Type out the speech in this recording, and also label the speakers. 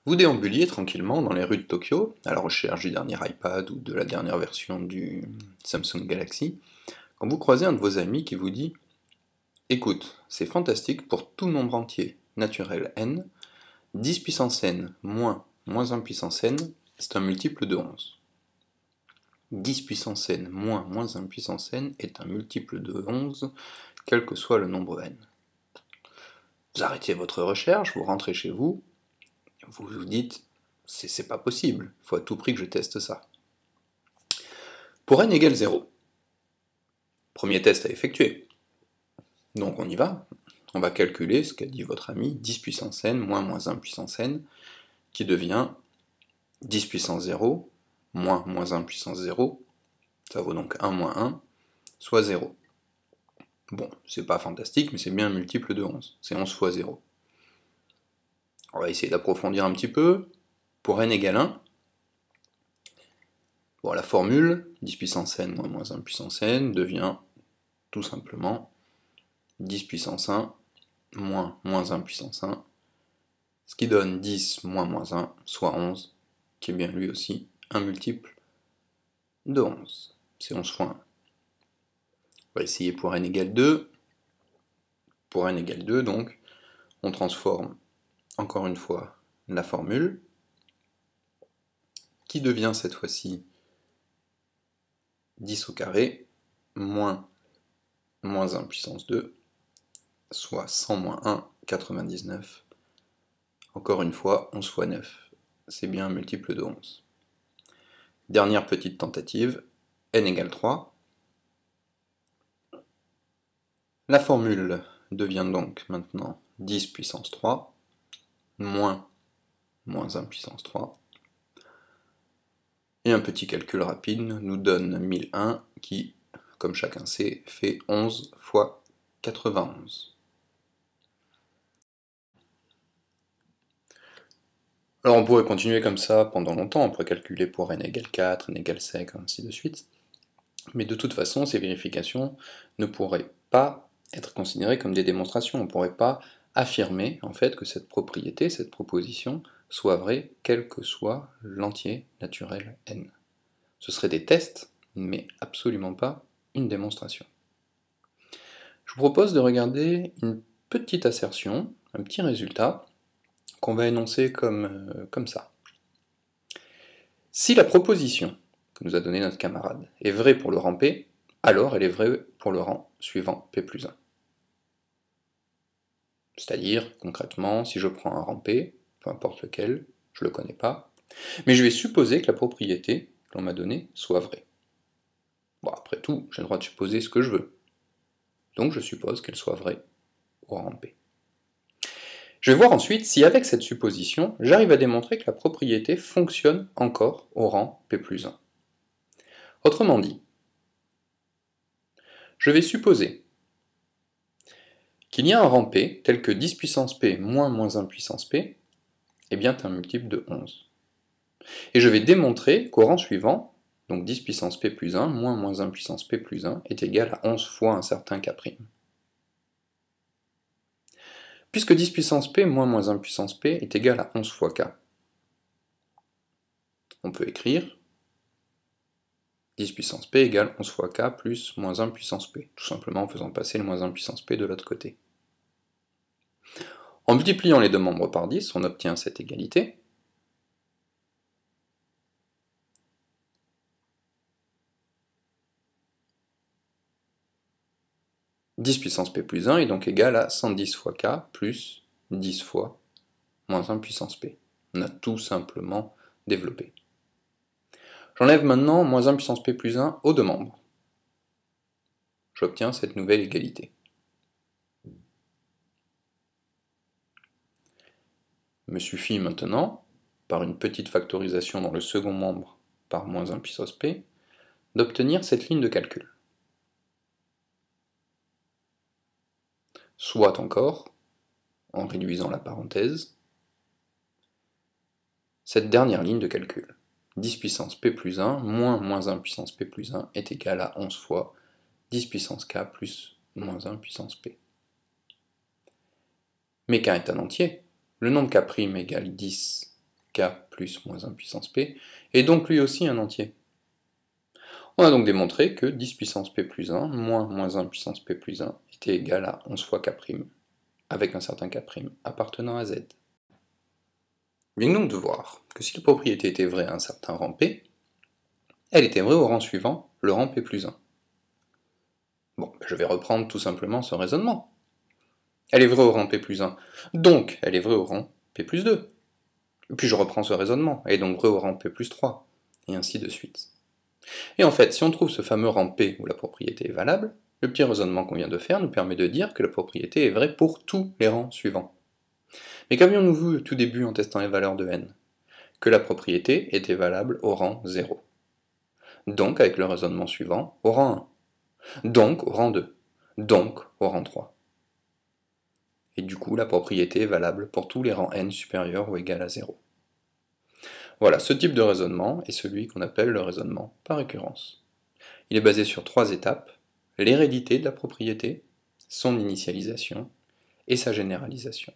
Speaker 1: Vous déambuliez tranquillement dans les rues de Tokyo, à la recherche du dernier iPad ou de la dernière version du Samsung Galaxy, quand vous croisez un de vos amis qui vous dit « Écoute, c'est fantastique pour tout nombre entier, naturel n, 10 puissance n moins 1 puissance n, c'est un multiple de 11. 10 puissance n moins 1 puissance n est un multiple de 11, quel que soit le nombre n. » Vous arrêtez votre recherche, vous rentrez chez vous, vous vous dites « c'est pas possible, il faut à tout prix que je teste ça ». Pour n égale 0, premier test à effectuer. Donc on y va, on va calculer ce qu'a dit votre ami, 10 puissance n moins 1 puissance n, qui devient 10 puissance 0 moins 1 puissance 0, ça vaut donc 1 moins 1, soit 0. Bon, c'est pas fantastique, mais c'est bien un multiple de 11, c'est 11 fois 0. On va essayer d'approfondir un petit peu. Pour n égale 1, bon, la formule 10 puissance n moins 1 puissance n devient tout simplement 10 puissance 1 moins 1 puissance 1, ce qui donne 10 moins 1, soit 11, qui est bien lui aussi un multiple de 11. C'est 11 fois 1. On va essayer pour n égale 2. Pour n égale 2, donc, on transforme encore une fois la formule, qui devient cette fois-ci 10 au carré, moins 1 puissance 2, soit 100 moins 1, 99. Encore une fois, 11 fois 9, c'est bien un multiple de 11. Dernière petite tentative, n égale 3. La formule devient donc maintenant 10 puissance 3, moins 1 puissance 3. Et un petit calcul rapide nous donne 1001 qui, comme chacun sait, fait 11 fois 91. Alors on pourrait continuer comme ça pendant longtemps, on pourrait calculer pour n égale 4, n égale 5, ainsi de suite. Mais de toute façon, ces vérifications ne pourraient pas être considérées comme des démonstrations. On ne pourrait pas affirmer en fait que cette propriété, cette proposition, soit vraie, quel que soit l'entier naturel n. Ce seraient des tests, mais absolument pas une démonstration. Je vous propose de regarder une petite assertion, un petit résultat, qu'on va énoncer comme ça. Si la proposition que nous a donnée notre camarade est vraie pour le rang P, alors elle est vraie pour le rang suivant P plus 1. C'est-à-dire, concrètement, si je prends un rang P, peu importe lequel, je ne le connais pas, mais je vais supposer que la propriété que l'on m'a donnée soit vraie. Bon, après tout, j'ai le droit de supposer ce que je veux. Donc je suppose qu'elle soit vraie au rang P. Je vais voir ensuite si avec cette supposition, j'arrive à démontrer que la propriété fonctionne encore au rang P plus 1. Autrement dit, je vais supposer qu'il y a un rang P tel que 10 puissance P moins 1 puissance P est bien un multiple de 11. Et je vais démontrer qu'au rang suivant, donc 10 puissance P plus 1 moins 1 puissance P plus 1 est égal à 11 fois un certain K'. Puisque 10 puissance P moins 1 puissance P est égal à 11 fois K, on peut écrire 10 puissance P égale 11 fois K plus moins 1 puissance P, tout simplement en faisant passer le moins 1 puissance P de l'autre côté. En multipliant les deux membres par 10, on obtient cette égalité. « 10 puissance P plus 1 est donc égal à 110 fois K plus 10 fois moins 1 puissance P. On a tout simplement développé. J'enlève maintenant moins 1 puissance P plus 1 aux deux membres. J'obtiens cette nouvelle égalité. Il me suffit maintenant, par une petite factorisation dans le second membre par moins 1 puissance P, d'obtenir cette ligne de calcul. Soit encore, en réduisant la parenthèse, cette dernière ligne de calcul. 10 puissance P plus 1 moins 1 puissance P plus 1 est égal à 11 fois 10 puissance K plus moins 1 puissance P. Mais K est un entier. Le nombre K' égale 10 k plus moins 1 puissance p, est donc lui aussi un entier. On a donc démontré que 10 puissance p plus 1 moins 1 puissance p plus 1 était égal à 11 fois k', avec un certain k' appartenant à z. Il vient donc de voir que si la propriété était vraie à un certain rang p, elle était vraie au rang suivant, le rang p plus 1. Bon, je vais reprendre tout simplement ce raisonnement. Elle est vraie au rang p plus 1, donc elle est vraie au rang p plus 2. Puis je reprends ce raisonnement, elle est donc vraie au rang p plus 3, et ainsi de suite. Et en fait, si on trouve ce fameux rang p où la propriété est valable, le petit raisonnement qu'on vient de faire nous permet de dire que la propriété est vraie pour tous les rangs suivants. Mais qu'avions-nous vu au tout début en testant les valeurs de n? Que la propriété était valable au rang 0. Donc, avec le raisonnement suivant, au rang 1. Donc, au rang 2. Donc, au rang 3. Et du coup, la propriété est valable pour tous les rangs n supérieurs ou égal à 0. Voilà, ce type de raisonnement est celui qu'on appelle le raisonnement par récurrence. Il est basé sur 3 étapes: l'hérédité de la propriété, son initialisation et sa généralisation.